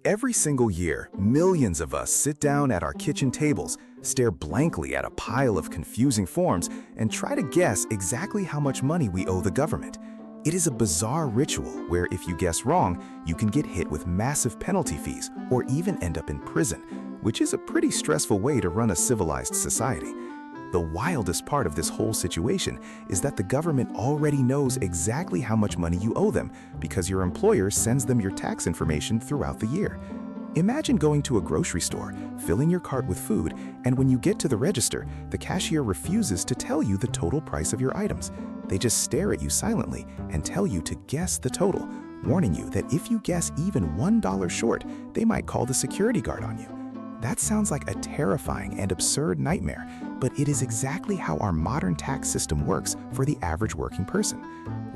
Every single year, millions of us sit down at our kitchen tables, stare blankly at a pile of confusing forms, and try to guess exactly how much money we owe the government. It is a bizarre ritual where if you guess wrong, you can get hit with massive penalty fees or even end up in prison, which is a pretty stressful way to run a civilized society. The wildest part of this whole situation is that the government already knows exactly how much money you owe them because your employer sends them your tax information throughout the year. Imagine going to a grocery store, filling your cart with food, and when you get to the register, the cashier refuses to tell you the total price of your items. They just stare at you silently and tell you to guess the total, warning you that if you guess even $1 short, they might call the security guard on you. That sounds like a terrifying and absurd nightmare, but it is exactly how our modern tax system works for the average working person.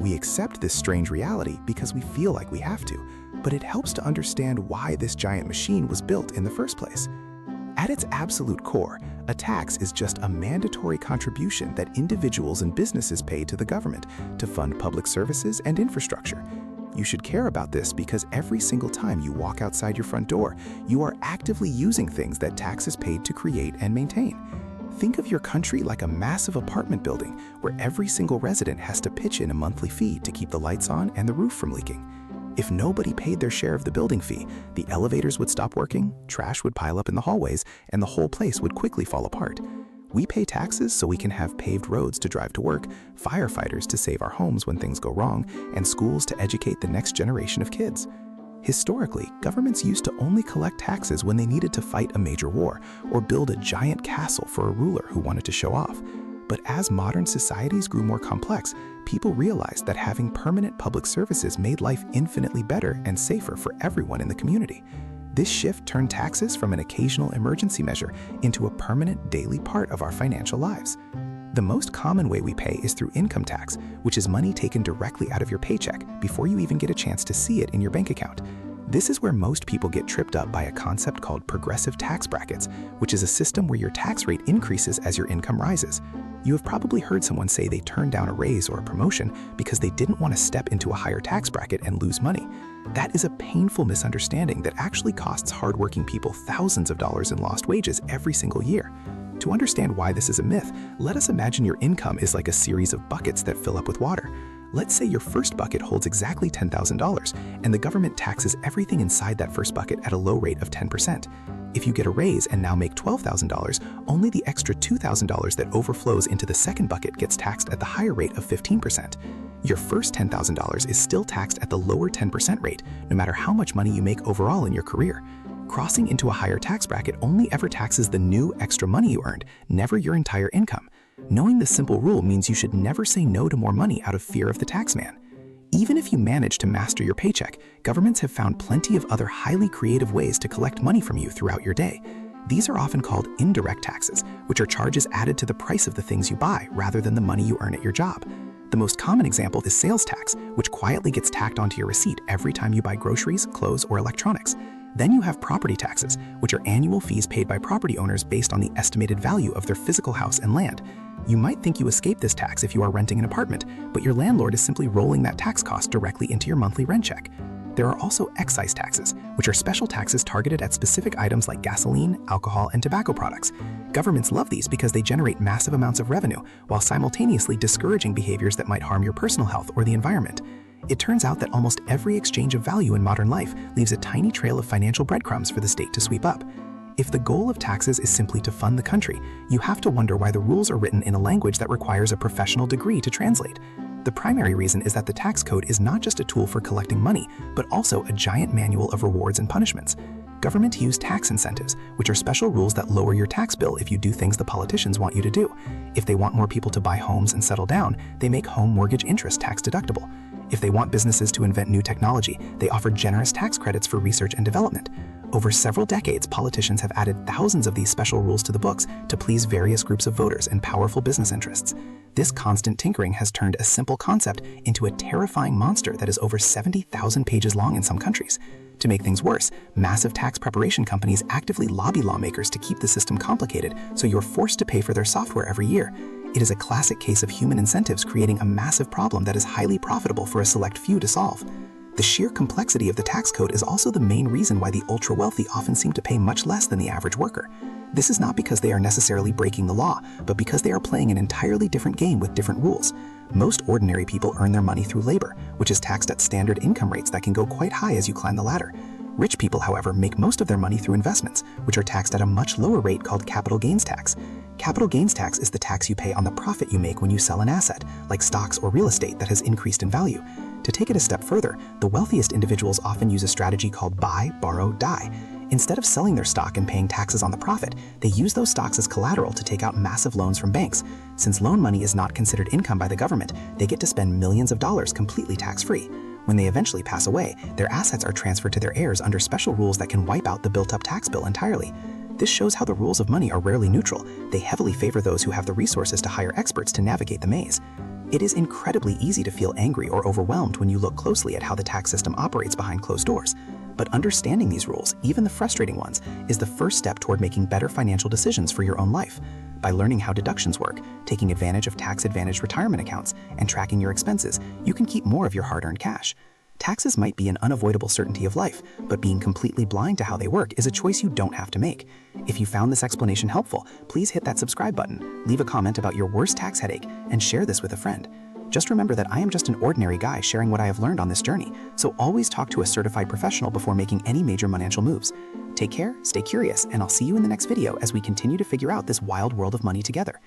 We accept this strange reality because we feel like we have to, but it helps to understand why this giant machine was built in the first place. At its absolute core, a tax is just a mandatory contribution that individuals and businesses pay to the government to fund public services and infrastructure. You should care about this because every single time you walk outside your front door, you are actively using things that taxes paid to create and maintain. Think of your country like a massive apartment building where every single resident has to pitch in a monthly fee to keep the lights on and the roof from leaking. If nobody paid their share of the building fee, the elevators would stop working, trash would pile up in the hallways, and the whole place would quickly fall apart. We pay taxes so we can have paved roads to drive to work, firefighters to save our homes when things go wrong, and schools to educate the next generation of kids. Historically, governments used to only collect taxes when they needed to fight a major war or build a giant castle for a ruler who wanted to show off. But as modern societies grew more complex, people realized that having permanent public services made life infinitely better and safer for everyone in the community. This shift turned taxes from an occasional emergency measure into a permanent daily part of our financial lives. The most common way we pay is through income tax, which is money taken directly out of your paycheck before you even get a chance to see it in your bank account. This is where most people get tripped up by a concept called progressive tax brackets, which is a system where your tax rate increases as your income rises. You have probably heard someone say they turned down a raise or a promotion because they didn't want to step into a higher tax bracket and lose money. That is a painful misunderstanding that actually costs hardworking people thousands of dollars in lost wages every single year. To understand why this is a myth, let us imagine your income is like a series of buckets that fill up with water. Let's say your first bucket holds exactly $10,000, and the government taxes everything inside that first bucket at a low rate of 10%. If you get a raise and now make $12,000, only the extra $2,000 that overflows into the second bucket gets taxed at the higher rate of 15%. Your first $10,000 is still taxed at the lower 10% rate, no matter how much money you make overall in your career. Crossing into a higher tax bracket only ever taxes the new extra money you earned, never your entire income. Knowing this simple rule means you should never say no to more money out of fear of the tax man. Even if you manage to master your paycheck, governments have found plenty of other highly creative ways to collect money from you throughout your day. These are often called indirect taxes, which are charges added to the price of the things you buy rather than the money you earn at your job. The most common example is sales tax, which quietly gets tacked onto your receipt every time you buy groceries, clothes, or electronics. Then you have property taxes, which are annual fees paid by property owners based on the estimated value of their physical house and land. You might think you escape this tax if you are renting an apartment, but your landlord is simply rolling that tax cost directly into your monthly rent check. There are also excise taxes, which are special taxes targeted at specific items like gasoline, alcohol, and tobacco products. Governments love these because they generate massive amounts of revenue while simultaneously discouraging behaviors that might harm your personal health or the environment. It turns out that almost every exchange of value in modern life leaves a tiny trail of financial breadcrumbs for the state to sweep up. If the goal of taxes is simply to fund the country, you have to wonder why the rules are written in a language that requires a professional degree to translate. The primary reason is that the tax code is not just a tool for collecting money, but also a giant manual of rewards and punishments. Government use tax incentives, which are special rules that lower your tax bill if you do things the politicians want you to do. If they want more people to buy homes and settle down, they make home mortgage interest tax deductible. If they want businesses to invent new technology, they offer generous tax credits for research and development. Over several decades, politicians have added thousands of these special rules to the books to please various groups of voters and powerful business interests. This constant tinkering has turned a simple concept into a terrifying monster that is over 70,000 pages long in some countries. To make things worse, massive tax preparation companies actively lobby lawmakers to keep the system complicated, so you're forced to pay for their software every year. It is a classic case of human incentives creating a massive problem that is highly profitable for a select few to solve. The sheer complexity of the tax code is also the main reason why the ultra-wealthy often seem to pay much less than the average worker. This is not because they are necessarily breaking the law, but because they are playing an entirely different game with different rules. Most ordinary people earn their money through labor, which is taxed at standard income rates that can go quite high as you climb the ladder. Rich people, however, make most of their money through investments, which are taxed at a much lower rate called capital gains tax. Capital gains tax is the tax you pay on the profit you make when you sell an asset, like stocks or real estate that has increased in value. To take it a step further, the wealthiest individuals often use a strategy called buy, borrow, die. Instead of selling their stock and paying taxes on the profit, they use those stocks as collateral to take out massive loans from banks. Since loan money is not considered income by the government, they get to spend millions of dollars completely tax-free. When they eventually pass away, their assets are transferred to their heirs under special rules that can wipe out the built-up tax bill entirely. This shows how the rules of money are rarely neutral. They heavily favor those who have the resources to hire experts to navigate the maze. It is incredibly easy to feel angry or overwhelmed when you look closely at how the tax system operates behind closed doors. But understanding these rules, even the frustrating ones, is the first step toward making better financial decisions for your own life. By learning how deductions work, taking advantage of tax-advantaged retirement accounts, and tracking your expenses, you can keep more of your hard-earned cash. Taxes might be an unavoidable certainty of life, but being completely blind to how they work is a choice you don't have to make. If you found this explanation helpful, please hit that subscribe button, leave a comment about your worst tax headache, and share this with a friend. Just remember that I am just an ordinary guy sharing what I have learned on this journey, so always talk to a certified professional before making any major financial moves. Take care, stay curious, and I'll see you in the next video as we continue to figure out this wild world of money together.